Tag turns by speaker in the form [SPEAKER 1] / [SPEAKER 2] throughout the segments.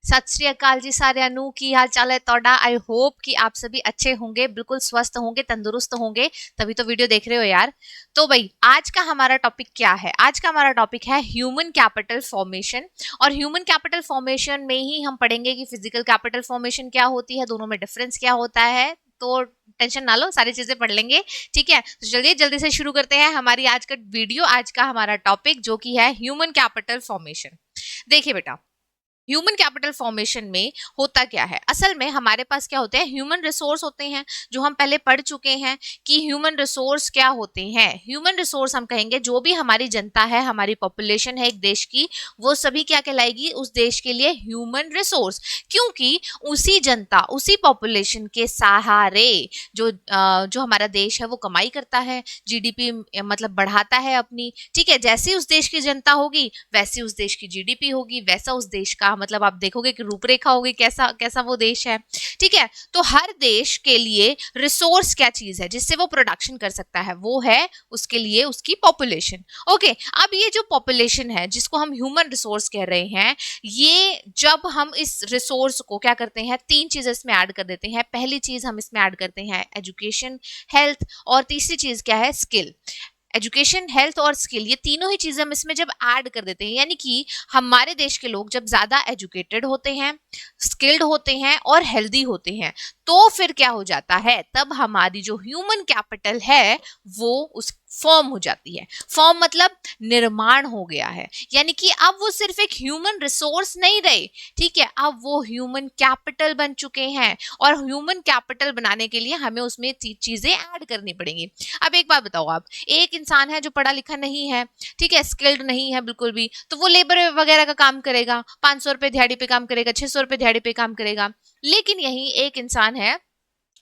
[SPEAKER 1] सत श्री अकाल जी सारिਆਂ ਨੂੰ ਕੀ हाल चाल है ਤੁਹਾਡਾ। आई होप कि आप सभी अच्छे होंगे, बिल्कुल स्वस्थ होंगे, तंदुरुस्त होंगे, तभी तो वीडियो देख रहे हो यार। तो भाई आज का हमारा टॉपिक क्या है? आज का हमारा टॉपिक है ह्यूमन कैपिटल फॉर्मेशन। और ह्यूमन कैपिटल फॉर्मेशन में ही हम पढ़ेंगे कि फिजिकल कैपिटल फॉर्मेशन क्या होती है, दोनों में डिफरेंस क्या होता है। तो टेंशन ना लो, सारी चीजें पढ़ लेंगे, ठीक है। तो चलिए जल्दी से शुरू करते हैं हमारी आज का वीडियो। आज का हमारा टॉपिक जो कि है ह्यूमन कैपिटल फॉर्मेशन। देखिए बेटा, ह्यूमन कैपिटल फॉर्मेशन में होता क्या है? असल में हमारे पास क्या होते हैं, ह्यूमन रिसोर्स होते हैं, जो हम पहले पढ़ चुके हैं कि ह्यूमन रिसोर्स क्या होते हैं। ह्यूमन रिसोर्स हम कहेंगे जो भी हमारी जनता है, हमारी पॉपुलेशन है एक देश की, वो सभी क्या कहलाएगी उस देश के लिए ह्यूमन रिसोर्स। क्योंकि उसी जनता, उसी पॉपुलेशन के सहारे जो हमारा देश है वो कमाई करता है, जीडीपी मतलब बढ़ाता है अपनी, ठीक है। जैसी उस देश की जनता होगी वैसी उस देश की जीडीपी होगी, वैसा उस देश का मतलब आप देखोगे कि रूपरेखा होगी, कैसा कैसा वो देश है, ठीक है। तो हर देश के लिए रिसोर्स क्या चीज है जिससे वो प्रोडक्शन कर सकता है, वो है उसके लिए उसकी पॉपुलेशन। ओके, अब ये जो पॉपुलेशन है जिसको हम ह्यूमन रिसोर्स कह रहे हैं, ये जब हम इस रिसोर्स को क्या करते हैं, तीन चीजें इसमें ऐड कर देते हैं। पहली चीज हम इसमें ऐड करते हैं एजुकेशन, हेल्थ, और तीसरी चीज क्या है, स्किल। एजुकेशन, हेल्थ और स्किल, ये तीनों ही चीजें हम इसमें जब ऐड कर देते हैं, यानी कि हमारे देश के लोग जब ज्यादा एजुकेटेड होते हैं, स्किल्ड होते हैं और हेल्दी होते हैं, तो फिर क्या हो जाता है, तब हमारी जो ह्यूमन कैपिटल है वो उस फॉर्म हो जाती है। फॉर्म मतलब निर्माण हो गया है, यानी कि अब वो सिर्फ एक ह्यूमन रिसोर्स नहीं रहे, ठीक है, अब वो ह्यूमन कैपिटल बन चुके हैं। और ह्यूमन कैपिटल बनाने के लिए हमें उसमें चीजें ऐड करनी पड़ेंगी। अब एक बात बताओ, आप एक इंसान है जो पढ़ा लिखा नहीं है, ठीक है, स्किल्ड नहीं है बिल्कुल भी, तो वो लेबर वगैरह का काम करेगा, 500 रुपए दिहाड़ी पे काम करेगा, 600 रुपए दिहाड़ी पे काम करेगा। लेकिन यही एक इंसान है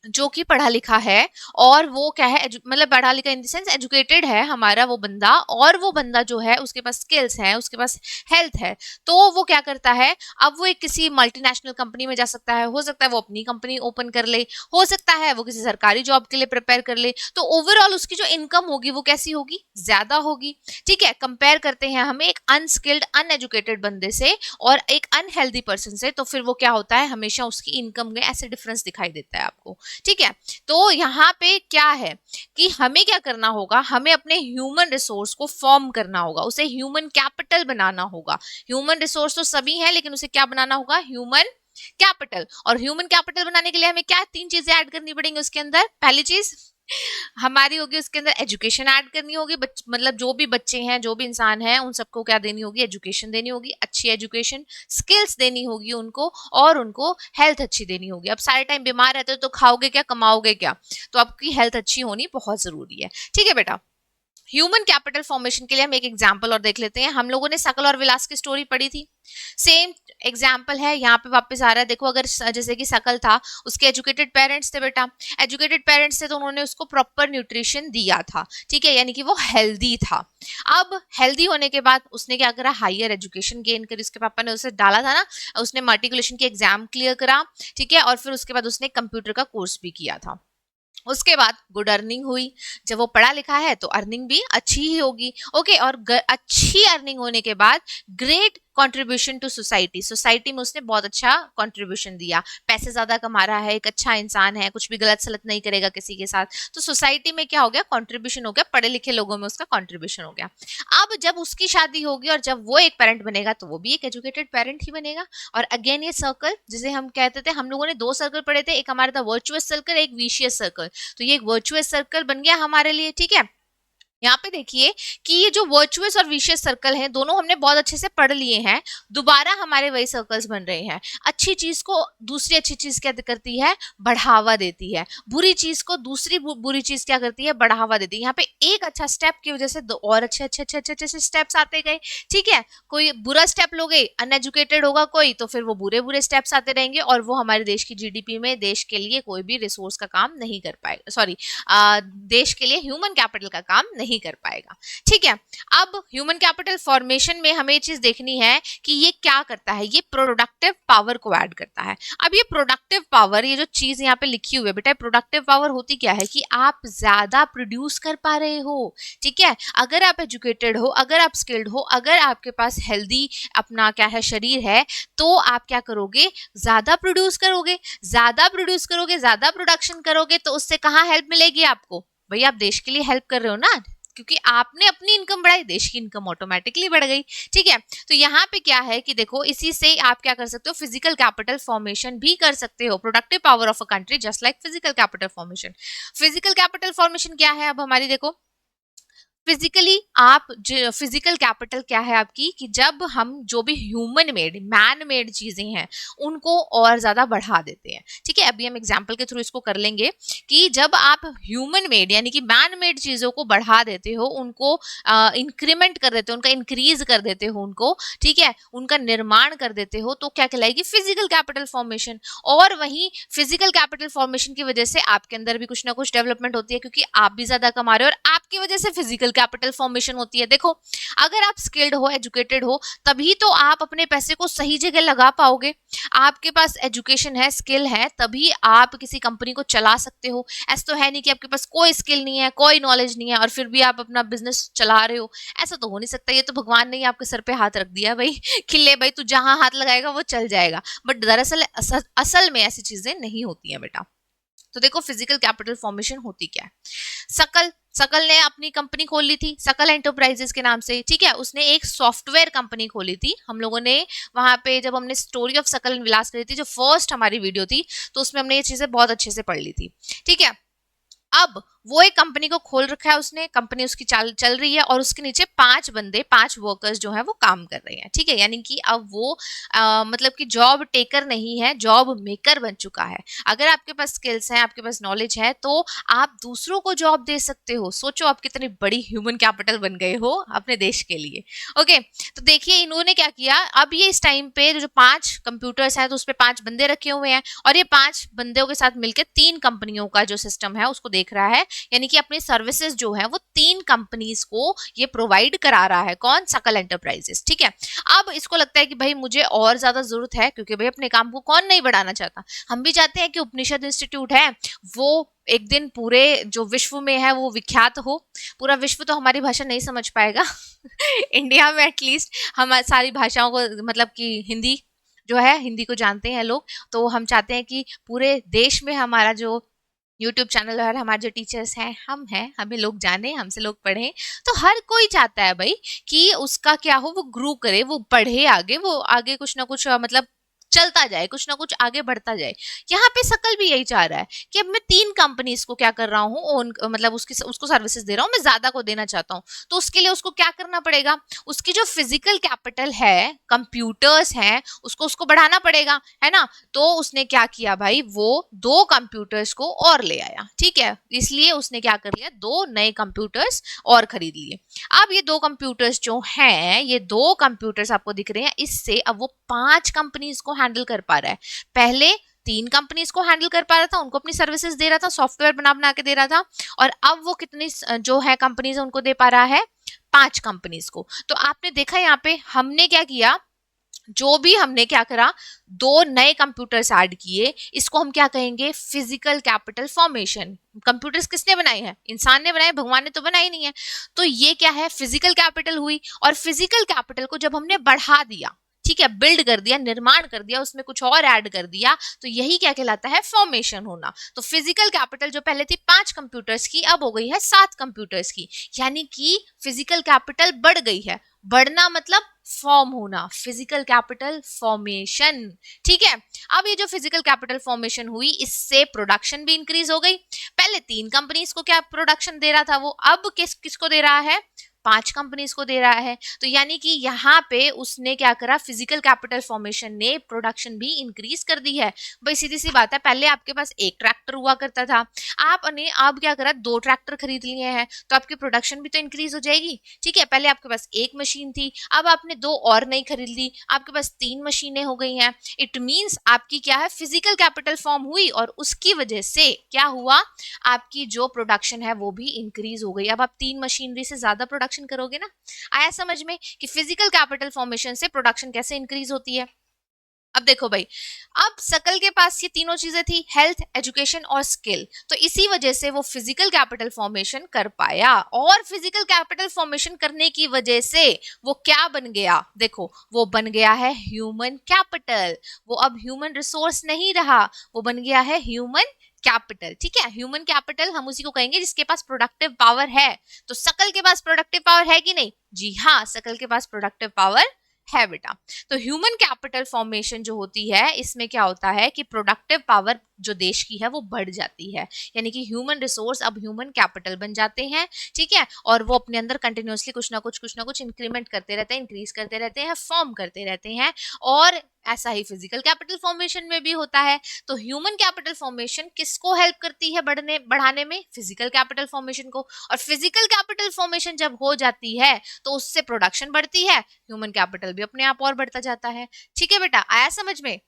[SPEAKER 1] जो कि पढ़ा लिखा है, और वो क्या है, मतलब पढ़ा लिखा इन द सेंस एजुकेटेड है हमारा वो बंदा, और वो बंदा जो है उसके पास स्किल्स हैं, उसके पास हेल्थ है, तो वो क्या करता है, अब वो एक किसी मल्टीनेशनल कंपनी में जा सकता है, हो सकता है वो अपनी कंपनी ओपन कर ले, हो सकता है वो किसी सरकारी जॉब के लिए प्रिपेयर कर ले। तो ओवरऑल उसकी जो इनकम होगी वो कैसी होगी, ज्यादा होगी, ठीक है। कंपेयर करते हैं हमें एक अनस्किल्ड अनएजुकेटेड बंदे से और एक अनहेल्दी पर्सन से, तो फिर वो क्या होता है, हमेशा उसकी इनकम में ऐसे डिफरेंस दिखाई देता है आपको, ठीक है। तो यहाँ पे क्या है कि हमें क्या करना होगा, हमें अपने ह्यूमन रिसोर्स को फॉर्म करना होगा, उसे ह्यूमन कैपिटल बनाना होगा। ह्यूमन रिसोर्स तो सभी हैं, लेकिन उसे क्या बनाना होगा, ह्यूमन कैपिटल। और ह्यूमन कैपिटल बनाने के लिए हमें क्या तीन चीजें ऐड करनी पड़ेंगी उसके अंदर। पहली चीज हमारी होगी उसके अंदर एजुकेशन ऐड करनी होगी, मतलब जो भी बच्चे हैं, जो भी इंसान है, उन सबको क्या देनी होगी, एजुकेशन देनी होगी, अच्छी एजुकेशन, स्किल्स देनी होगी उनको, और उनको हेल्थ अच्छी देनी होगी। अब सारे टाइम बीमार रहते हो तो खाओगे क्या, कमाओगे क्या, तो आपकी हेल्थ अच्छी होनी बहुत जरूरी है, ठीक है बेटा। ह्यूमन कैपिटल फॉर्मेशन के लिए हम एक एग्जाम्पल और देख लेते हैं। हम लोगों ने शकल और विलास की स्टोरी पढ़ी थी, सेम एग्जाम्पल है यहाँ पे वापस आ रहा है। देखो, अगर जैसे कि शकल था, उसके एजुकेटेड पेरेंट्स थे बेटा, एजुकेटेड पेरेंट्स थे तो उन्होंने उसको प्रॉपर न्यूट्रिशन दिया था, ठीक है, यानी कि वो हेल्दी था। अब हेल्दी होने के बाद उसने क्या करा, हायर एजुकेशन गेन करी, उसके पापा ने उसे डाला था ना, उसने मार्टिकुलेशन की एग्जाम क्लियर करा, ठीक है, और फिर उसके बाद उसने कंप्यूटर का कोर्स भी किया था। उसके बाद गुड अर्निंग हुई, जब वो पढ़ा लिखा है तो अर्निंग भी अच्छी ही होगी, ओके। और अच्छी अर्निंग होने के बाद great contribution to society, society में उसने बहुत अच्छा कंट्रीब्यूशन दिया, पैसे ज्यादा कमा रहा है, एक अच्छा इंसान है, कुछ भी गलत सलत नहीं करेगा किसी के साथ, तो सोसाइटी में क्या हो गया, कंट्रीब्यूशन हो गया, पढ़े लिखे लोगों में उसका कंट्रीब्यूशन हो गया। अब जब उसकी शादी होगी और जब वो एक पेरेंट बनेगा तो वो भी एक एजुकेटेड पेरेंट ही बनेगा। और अगेन ये सर्कल, जिसे हम कहते थे, हम लोगों ने दो सर्कल पढ़े थे, एक हमारा था वर्चुअस सर्कल, एक विशियस सर्कल, तो ये एक वर्चुअस सर्कल बन गया हमारे लिए, ठीक है। यहाँ पे देखिए कि ये जो वर्चुअस और विशियस सर्कल हैं, दोनों हमने बहुत अच्छे से पढ़ लिए हैं, दोबारा हमारे वही सर्कल्स बन रहे हैं। अच्छी चीज को दूसरी अच्छी चीज क्या करती है, बढ़ावा देती है, बुरी चीज को दूसरी बुरी चीज क्या करती है, बढ़ावा देती है। यहाँ पे एक अच्छा स्टेप की वजह से दो और अच्छे अच्छे अच्छे अच्छे अच्छे स्टेप्स आते गए, ठीक है। कोई बुरा स्टेप लोगे, अनएजुकेटेड होगा कोई, तो फिर वो बुरे बुरे स्टेप्स आते रहेंगे, और वो हमारे देश की जीडीपी में, देश के लिए कोई भी रिसोर्स का काम नहीं कर पाएगा, सॉरी, देश के लिए ह्यूमन कैपिटल का काम नहीं नहीं कर पाएगा। ठीक है, अब ह्यूमन कैपिटल फॉर्मेशन में हमें ये चीज देखनी है कि ये क्या करता है, ये प्रोडक्टिव पावर को ऐड करता है। अब ये प्रोडक्टिव पावर, ये जो चीज यहाँ पे लिखी हुई है बेटा, प्रोडक्टिव पावर होती क्या है कि आप ज्यादा प्रोड्यूस कर पा रहे हो। ठीक है, अगर आप एजुकेटेड हो, अगर आप स्किल्ड हो, अगर आपके पास हेल्दी अपना क्या है शरीर है, तो आप क्या करोगे, ज्यादा प्रोड्यूस करोगे, ज्यादा प्रोड्यूस करोगे, ज्यादा प्रोडक्शन करोगे, तो उससे कहाँ हेल्प मिलेगी आपको, भाई आप देश के लिए हेल्प कर रहे हो ना, क्योंकि आपने अपनी इनकम बढ़ाई, देश की इनकम ऑटोमेटिकली बढ़ गई। ठीक है, तो यहाँ पे क्या है कि देखो, इसी से आप क्या कर सकते हो, फिजिकल कैपिटल फॉर्मेशन भी कर सकते हो। Productive power of a country just like physical capital formation. Physical capital formation क्या है अब हमारी, देखो फिजिकली आप फिजिकल कैपिटल क्या है आपकी, कि जब हम जो भी ह्यूमन मेड मैन मेड चीजें हैं उनको और ज्यादा बढ़ा देते हैं। ठीक है, अभी हम एग्जांपल के थ्रू इसको कर लेंगे कि जब आप ह्यूमन मेड यानी कि मैन मेड चीजों को बढ़ा देते हो, उनको इंक्रीमेंट कर देते हो, उनका इंक्रीज कर देते हो उनको, ठीक है, उनका निर्माण कर देते हो, तो क्या कहलाएगी, फिजिकल कैपिटल फॉर्मेशन। और वहीं फिजिकल कैपिटल फॉर्मेशन की वजह से आपके अंदर भी कुछ ना कुछ डेवलपमेंट होती है, क्योंकि आप भी ज्यादा कमा रहे हो और आपकी वजह से फिजिकल कैपिटल फॉर्मेशन होती है। देखो, अगर आप स्किल्ड हो, एजुकेटेड हो, तभी तो आप अपने पैसे को सही जगह लगा पाओगे। आपके पास एजुकेशन है, स्किल है, तभी आप किसी कंपनी को चला सकते हो। ऐसा तो है नहीं कि आपके पास कोई स्किल नहीं है, कोई नॉलेज नहीं है और फिर भी आप अपना बिजनेस चला रहे हो, ऐसा तो हो नहीं सकता। ये तो भगवान ने ही आपके सर पे हाथ रख दिया भाई खिले भाई, तू जहां हाथ लगाएगा वो चल जाएगा। बट दरअसल असल में ऐसी चीजें नहीं होती हैं बेटा। तो देखो, फिजिकल कैपिटल फॉर्मेशन होती क्या है। सकल सकल ने अपनी कंपनी खोल ली थी, सकल एंटरप्राइजेस के नाम से। ठीक है, उसने एक सॉफ्टवेयर कंपनी खोली थी। हम लोगों ने वहां पे जब हमने स्टोरी ऑफ सकल विलास करी थी, जो फर्स्ट हमारी वीडियो थी, तो उसमें हमने ये चीजें बहुत अच्छे से पढ़ ली थी। ठीक है, अब वो एक कंपनी को खोल रखा है उसने, कंपनी उसकी चल रही है और उसके नीचे 5 वर्कर्स जो है वो काम कर रहे हैं। ठीक है, यानी कि अब वो मतलब कि जॉब टेकर नहीं है, जॉब मेकर बन चुका है। अगर आपके पास स्किल्स हैं, आपके पास नॉलेज है, तो आप दूसरों को जॉब दे सकते हो। सोचो आप कितनी बड़ी ह्यूमन कैपिटल बन गए हो अपने देश के लिए। ओके, तो देखिए इन्होंने क्या किया, अब ये इस टाइम पे जो 5 कंप्यूटर्स हैं, तो उस पर 5 बंदे रखे हुए हैं और ये 5 बंदों के साथ मिलकर 3 कंपनियों का जो सिस्टम है उसको देख रहा है। यानी कि अपनी सर्विसेज जो है वो 3 कंपनीज को ये प्रोवाइड करा रहा है। कौन, सकल एंटरप्राइजेस। ठीक है, अब इसको लगता है कि भाई मुझे और ज्यादा जरूरत है, क्योंकि भाई अपने काम को कौन नहीं बढ़ाना चाहता। हम भी चाहते हैं कि उपनिषद इंस्टीट्यूट है वो एक दिन पूरे जो विश्व में है वो विख्यात हो। पूरा विश्व तो हमारी भाषा नहीं समझ पाएगा इंडिया में एटलीस्ट हम सारी भाषाओं को, मतलब कि हिंदी जो है, हिंदी को जानते हैं लोग, तो हम चाहते हैं कि पूरे देश में हमारा जो यूट्यूब चैनल और हमारे जो टीचर्स हैं, हम हैं, हमें लोग जाने, हमसे लोग पढ़ें। तो हर कोई चाहता है भाई कि उसका क्या हो, वो ग्रो करे, वो पढ़े आगे, वो आगे कुछ ना कुछ मतलब चलता जाए, कुछ ना कुछ आगे बढ़ता जाए। यहाँ पे सकल भी यही चाह रहा है कि अब मैं 3 कंपनीज को क्या कर रहा हूँ, ओन मतलब उसको सर्विसेज दे रहा हूँ, मैं ज्यादा को देना चाहता हूँ। तो उसके लिए उसको क्या करना पड़ेगा, उसकी जो फिजिकल कैपिटल है, कंप्यूटर्स हैं, उसको बढ़ाना पड़ेगा, है ना। तो उसने क्या किया भाई, वो 2 कंप्यूटर्स को और ले आया। ठीक है, इसलिए उसने क्या कर लिया, 2 नए कंप्यूटर्स और खरीद लिए। अब ये 2 कंप्यूटर्स जो हैं, ये 2 कंप्यूटर्स आपको दिख रहे हैं, इससे अब वो 5 कंपनीज को हैंडल कर पा रहा है। पहले 3 कंपनीज को हैंडल कर पा रहा था, उनको अपनी सर्विसेज दे रहा था, सॉफ्टवेयर बना के दे रहा था। और अब वो कितनी जो है कंपनीज उनको दे पा रहा है, 5 कंपनीज को। तो आपने देखा यहाँ पे हमने क्या किया, जो भी हमने क्या करा, 2 नए कंप्यूटर्स ऐड किए। इसको हम क्या कहेंगे, फिजिकल कैपिटल फॉर्मेशन। कंप्यूटर्स किसने बनाए हैं, इंसान ने बनाए, भगवान ने तो बनाई नहीं है। तो ये क्या है, फिजिकल कैपिटल हुई। और फिजिकल कैपिटल को जब हमने बढ़ा दिया, ठीक है, बिल्ड कर दिया, निर्माण कर दिया, उसमें कुछ और ऐड कर दिया, तो यही क्या कहलाता है, फॉर्मेशन होना। तो फिजिकल कैपिटल जो पहले थी 5 कंप्यूटर्स की, अब हो गई है 7 कंप्यूटर्स की। यानी कि फिजिकल कैपिटल बढ़ गई है। बढ़ना मतलब फॉर्म होना, फिजिकल कैपिटल फॉर्मेशन। ठीक है, अब ये जो फिजिकल कैपिटल फॉर्मेशन हुई, इससे प्रोडक्शन भी इंक्रीज हो गई। पहले 3 कंपनीज को क्या प्रोडक्शन दे रहा था वो, अब किसको दे रहा है, 5 कंपनीज को दे रहा है। तो यानी कि यहाँ पे उसने क्या करा, फिजिकल कैपिटल फॉर्मेशन ने प्रोडक्शन भी इंक्रीज कर दी है। भाई सीधी सी बात है, पहले आपके पास एक ट्रैक्टर हुआ करता था, आपने अब क्या करा, 2 ट्रैक्टर खरीद लिए हैं, तो आपकी प्रोडक्शन भी तो इंक्रीज हो जाएगी। ठीक है, पहले आपके पास एक मशीन थी, अब आपने 2 और नई खरीद ली, आपके पास 3 मशीनें हो गई हैं। इट मींस आपकी क्या है, फिजिकल कैपिटल फॉर्म हुई और उसकी वजह से क्या हुआ, आपकी जो प्रोडक्शन है वो भी इंक्रीज हो गई। अब आप 3 मशीनरी से ज्यादा प्रोडक्शन करोगे ना। आया समझ में कि फिजिकल कैपिटल फॉर्मेशन से प्रोडक्शन कैसे इंक्रीज होती है। अब देखो भाई, अब सकल के पास ये तीनों चीजें थी, हेल्थ, एजुकेशन और स्किल, तो इसी वजह से वो फिजिकल कैपिटल फॉर्मेशन कर पाया। और फिजिकल कैपिटल फॉर्मेशन करने की वजह से वो क्या बन गया, देखो वो बन गया है ह्यूमन कैपिटल। वो अब ह्यूमन रिसोर्स नहीं रहा, वो बन गया है ह्यूमन कैपिटल। ठीक है, ह्यूमन कैपिटल हम उसी को कहेंगे जिसके पास प्रोडक्टिव पावर है। तो सकल के पास प्रोडक्टिव पावर है कि नहीं, जी हाँ, सकल के पास प्रोडक्टिव पावर है बेटा। तो ह्यूमन कैपिटल फॉर्मेशन जो होती है, इसमें क्या होता है कि प्रोडक्टिव पावर जो देश की है वो बढ़ जाती है, यानी कि ह्यूमन रिसोर्स अब ह्यूमन कैपिटल बन जाते हैं। ठीक है, और वो अपने अंदर कंटिन्यूअसली कुछ ना कुछ इंक्रीमेंट करते रहते हैं, इंक्रीज करते रहते हैं, फॉर्म करते रहते हैं। और ऐसा ही फिजिकल कैपिटल फॉर्मेशन में भी होता है। तो ह्यूमन कैपिटल फॉर्मेशन किसको हेल्प करती है बढ़ाने में, फिजिकल कैपिटल फॉर्मेशन को। और फिजिकल कैपिटल फॉर्मेशन जब हो जाती है तो उससे प्रोडक्शन बढ़ती है, ह्यूमन कैपिटल भी अपने आप और बढ़ता जाता है। ठीक है बेटा, आया समझ में।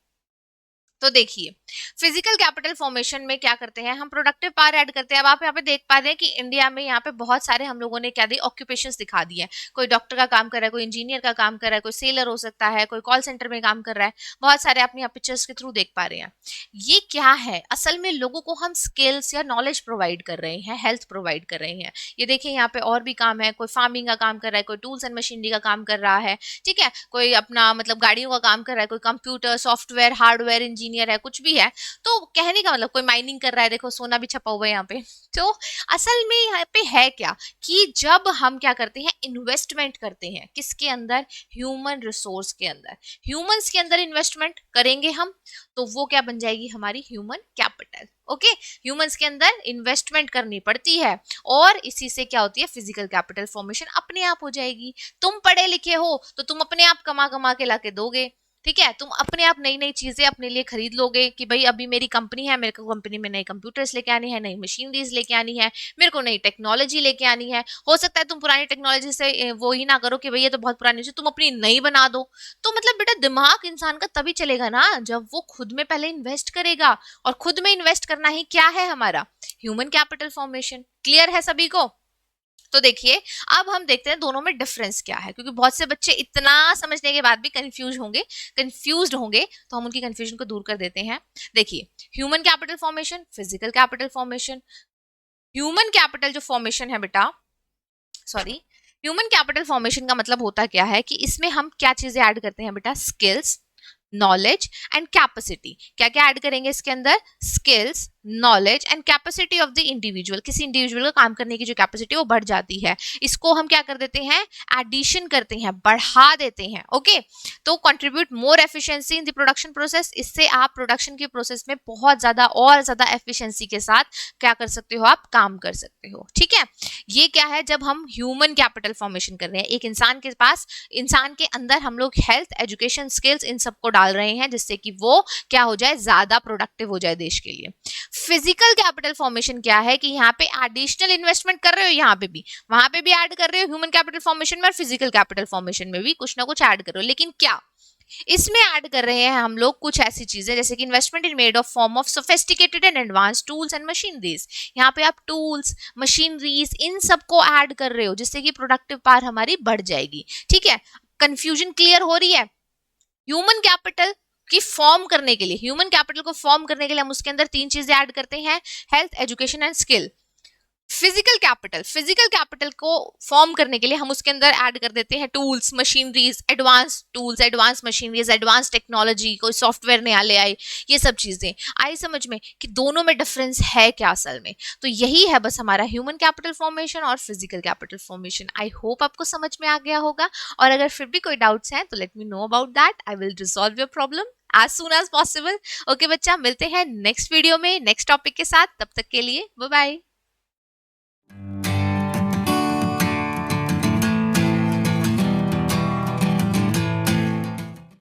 [SPEAKER 1] तो देखिए, फिजिकल कैपिटल फॉर्मेशन में क्या करते हैं, हम प्रोडक्टिव पावर ऐड करते हैं। अब आप यहाँ पे देख पा रहे हैं कि इंडिया में यहाँ पे बहुत सारे हम लोगों ने क्या दी, ऑक्यूपेशंस दिखा दिए हैं। कोई डॉक्टर का काम कर रहा है, कोई इंजीनियर का काम कर रहा है, कोई सेलर हो सकता है, कोई कॉल सेंटर में काम कर रहा है, बहुत सारे आप यहाँ पिक्चर्स के थ्रू देख पा रहे हैं। ये क्या है, असल में लोगों को हम स्किल्स या नॉलेज प्रोवाइड कर रहे हैं, हेल्थ प्रोवाइड कर रहे हैं। ये देखिए यहाँ पे और भी काम है, कोई फार्मिंग का काम कर रहा है, कोई टूल्स एंड मशीनरी का काम कर रहा है। ठीक है, कोई अपना मतलब गाड़ियों का काम कर रहा है, कोई कंप्यूटर सॉफ्टवेयर हार्डवेयर इंजीनियर है, कुछ भी है। तो कहने का मतलब कोई माइनिंग कर रहा है, देखो सोना भी छपा हुआ है यहाँ पे। तो असल में यहाँ पे है क्या कि जब हम क्या करते हैं, इन्वेस्टमेंट करते हैं किसके अंदर, ह्यूमन रिसोर्स के अंदर, ह्यूमंस के अंदर इन्वेस्टमेंट करेंगे हम, तो वो क्या बन जाएगी, हमारी ह्यूमन कैपिटल। ओके, ह्यूमंस के अंदर इन्वेस्टमेंट करनी पड़ती है और इसी से क्या होती है, फिजिकल कैपिटल फॉर्मेशन अपने आप हो जाएगी। तुम पढ़े लिखे हो तो तुम अपने आप कमा कमा के लाके दोगे। ठीक है, तुम अपने आप नई नई चीजें अपने लिए खरीद लोगे कि भाई अभी मेरी कंपनी है, मेरे को कंपनी में नए कंप्यूटर्स लेके आनी है, नई मशीनरीज लेके आनी है, मेरे को नई टेक्नोलॉजी लेके आनी है। हो सकता है तुम पुरानी टेक्नोलॉजी से वो ही ना करो कि भाई ये तो बहुत पुरानी चीज, तुम अपनी नई बना दो। तो मतलब बेटा दिमाग इंसान का तभी चलेगा ना जब वो खुद में पहले इन्वेस्ट करेगा, और खुद में इन्वेस्ट करना ही क्या है, हमारा ह्यूमन कैपिटल फॉर्मेशन। क्लियर है सभी को। तो देखिए, अब हम देखते हैं दोनों में डिफरेंस क्या है, क्योंकि बहुत से बच्चे इतना समझने के बाद भी कंफ्यूज्ड होंगे, तो हम उनकी कंफ्यूजन को दूर कर देते हैं। देखिए, human capital formation, physical capital formation. Human capital जो फॉर्मेशन है बेटा, सॉरी, ह्यूमन कैपिटल फॉर्मेशन का मतलब होता क्या है कि इसमें हम क्या चीजें ऐड करते हैं बेटा, स्किल्स, नॉलेज एंड कैपेसिटी। क्या क्या ऐड करेंगे इसके अंदर, skills, knowledge and capacity of the individual. किसी इंडिविजुअल का काम करने की जो कैपेसिटी वो बढ़ जाती है, इसको हम क्या कर देते हैं, एडिशन करते हैं, बढ़ा देते हैं। ओके, तो contribute more efficiency in the production process. इससे आप प्रोडक्शन के प्रोसेस में बहुत ज्यादा और ज्यादा एफिशिएंसी के साथ क्या कर सकते हो, आप काम कर सकते हो। ठीक है, ये क्या है, जब हम ह्यूमन कैपिटल फॉर्मेशन कर रहे हैं, एक इंसान के पास, इंसान के अंदर हम लोग हेल्थ, एजुकेशन, स्किल्स इन सबको डाल रहे हैं जिससे कि वो क्या हो जाए, ज्यादा प्रोडक्टिव हो जाए देश के लिए। फिजिकल कैपिटल फॉर्मेशन क्या है कि यहाँ पे एडिशनल इन्वेस्टमेंट कर रहे हो, यहाँ पे भी, वहां पे भी ऐड कर रहे हो, ह्यूमन कैपिटल फॉर्मेशन में और फिजिकल कैपिटल फॉर्मेशन में भी कुछ ना कुछ ऐड कर रहे हो। लेकिन क्या इसमें ऐड कर रहे हैं हम लोग, कुछ ऐसी चीजें जैसे कि investment in made of form of sophisticated and advance tools and machineries. यहाँ पे आप टूल्स, मशीनरीज इन सबको ऐड कर रहे हो जिससे कि प्रोडक्टिव पावर हमारी बढ़ जाएगी। ठीक है, कंफ्यूजन क्लियर हो रही है। ह्यूमन कैपिटल की फॉर्म करने के लिए, ह्यूमन कैपिटल को फॉर्म करने के लिए हम उसके अंदर 3 चीजें ऐड करते हैं, health, education and skill. Physical capital को फॉर्म करने के लिए हम उसके अंदर ऐड कर देते हैं tools, machineries, advance machineries, advance technology, कोई सॉफ्टवेयर नया ले आए, ये सब चीजें आई समझ में कि दोनों में डिफरेंस है क्या असल में। तो यही है बस हमारा ह्यूमन कैपिटल फॉर्मेशन और physical capital formation. I hope आपको समझ में आ गया होगा, और अगर फिर भी कोई डाउट्स हैं तो let me know about that, I will resolve your problem as soon as possible. Okay बच्चा, मिलते हैं नेक्स्ट वीडियो में नेक्स्ट टॉपिक के साथ, तब तक के लिए बाय बाय।